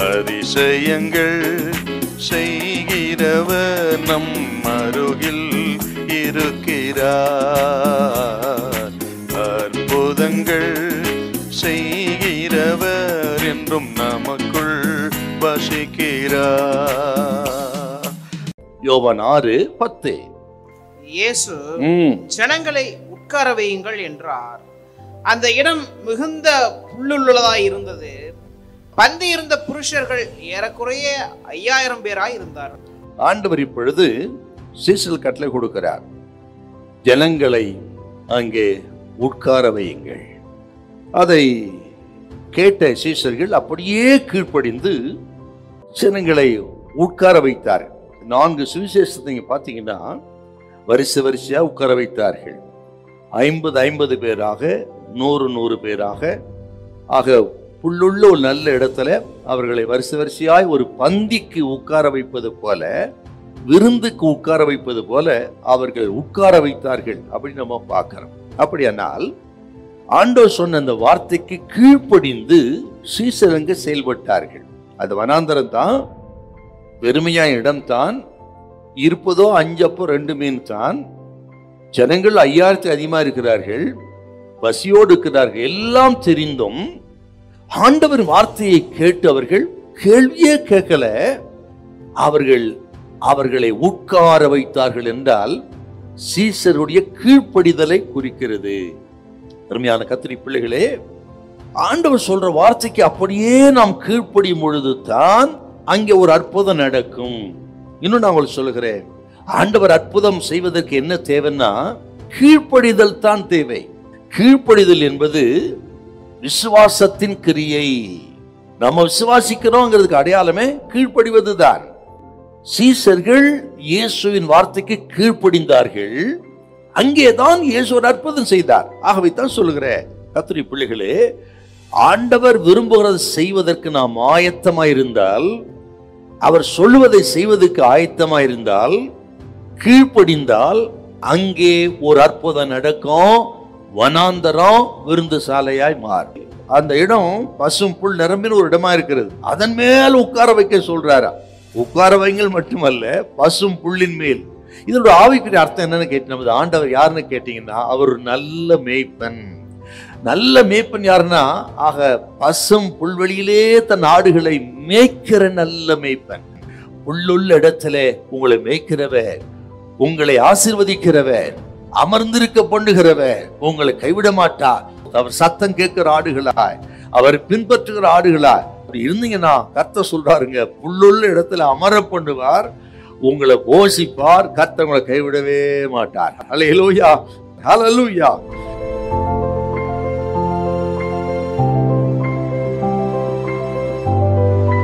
அதிசயங்கள் செய்கிறவர் நம் அருகில் இருக்கிறார். அற்புதங்கள் செய்கிறவர் என்றும் நமக்குள் வசிக்கிறார். யோவான் 6:10. இயேசு ஜனங்களை உட்கார வையுங்கள் என்றார். அந்த இடம் மிகுந்த புல்லுள்ளதாய் இருந்தது. பந்தி இருந்த புருஷர்கள் ஏறக்குறைய 5000 பேராய் இருந்தார்கள். ஆண்டவர் இப்பொழுது சீசல் கட்டளை கொடுக்கிறார், ஜனங்களை அங்கே உட்கார வையுங்கள். அதை கேட்ட சீசர்கள் அப்படியே கீழ்ப்படிந்து ஜனங்களை உட்கார வைத்தார்கள். 4 சுவிசேஷத்தை நீங்க பார்த்தீங்கன்னா வரிசை வரிசையா உட்கார வைத்தார்கள். 50 பேராக, 100 பேராக, ஆக புல்லுள்ள ஒரு நல்ல இடத்துல அவர்களை வரிசை வரிசையாய் ஒரு பந்திக்கு உட்கார வைப்பது போல, விருந்துக்கு உட்கார வைப்பது போல அவர்கள் உட்கார வைத்தார்கள் அப்படின்னு நம்ம பார்க்கிறோம். அப்படியானால் ஆண்டவர் சொன்ன அந்த வார்த்தைக்கு கீழ்ப்படிந்து சீசரங்க செயல்பட்டார்கள். அது வனாந்தரம் தான், பெருமையான இடம் தான், இருப்பதோ 5 அப்போ 2 மீன் தான். ஜனங்கள் 5000 அதிகமா இருக்கிறார்கள், பசியோடு இருக்கிறார்கள். எல்லாம் தெரிந்தும் ஆண்டவர் வார்த்தையை கேட்டு அவர்கள் கேள்வியே கேட்கல, அவர்களை உட்கார வைத்தார்கள் என்றால் சீசருடைய கீழ்ப்படிதலை குறிக்கிறது. அருமையான கர்த்தருடைய பிள்ளைகளே, ஆண்டவர் சொல்ற வார்த்தைக்கு அப்படியே நாம் கீழ்ப்படியும் பொழுது தான் அங்கே ஒரு அற்புதம் நடக்கும். இன்னும் நான் உங்களுக்கு சொல்லுகிறேன், ஆண்டவர் அற்புதம் செய்வதற்கு என்ன தேவைன்னா கீழ்ப்படிதல் தான் தேவை. கீழ்ப்படிதல் என்பது விசுவாசத்தின் கிரியை. நம்ம விசுவாசிக்கிறோங்கிறதுக்கு அடையாளமே கீழ்ப்படிவதுதான். சீசர்கள் இயேசுவின் வார்த்தைக்கு கீழ்ப்படிந்தார்கள். அங்கேதான் இயேசு ஒரு அற்புதம் செய்தார். ஆகவே தான் சொல்லுகிறேன் கர்த்தருடைய பிள்ளைகளே, ஆண்டவர் விரும்புகிறதை செய்வதற்கு நாம் ஆயத்தமாயிருந்தால், அவர் சொல்லுவதை செய்வதற்கு ஆயத்தமாயிருந்தால், கீழ்ப்படிந்தால் அங்கே ஒரு அற்புதம் நடக்கும். வனாந்தரம் விருந்து சாலையாய் மாறும். அந்த இடம் பசும் புல் நிரம்பின ஒரு இடமா இருக்கிறது. அதன் மேல் உட்கார வைக்க சொல்றாரா. உட்கார வைங்கள் மட்டுமல்ல, பசும் புல்லின் மேல். இதோட ஆவிக்குரிய அர்த்தம் என்னன்னு கேட்டு, ஆண்டவர் யாருன்னு கேட்டீங்கன்னா அவர் ஒரு நல்ல மேய்ப்பன். நல்ல மேய்ப்பன் யாருன்னா, ஆக பசும் புல்வெளியிலே தன் ஆடுகளை மேய்க்கிற நல்ல மேய்ப்பன். புல்லுள்ள இடத்துல உங்களை மேய்க்கிறவர், உங்களை ஆசீர்வதிக்கிறவர், அமர்ந்திருக்க பண்ணுகிறவர், உங்களை கைவிட மாட்டார். அவர் சத்தம் கேட்கிற ஆடுகளாய், அவர் பின்பற்றுகிற ஆடுகளாய் இருந்தீங்கன்னா கர்த்தர் சொல்றாருங்க, புல்லுள்ள இடத்துல அமர பண்ணுவார், உங்களை போஷிப்பார், கர்த்தர் உங்களை கைவிடவே மாட்டார். ஹல்லேலூயா, ஹல்லேலூயா.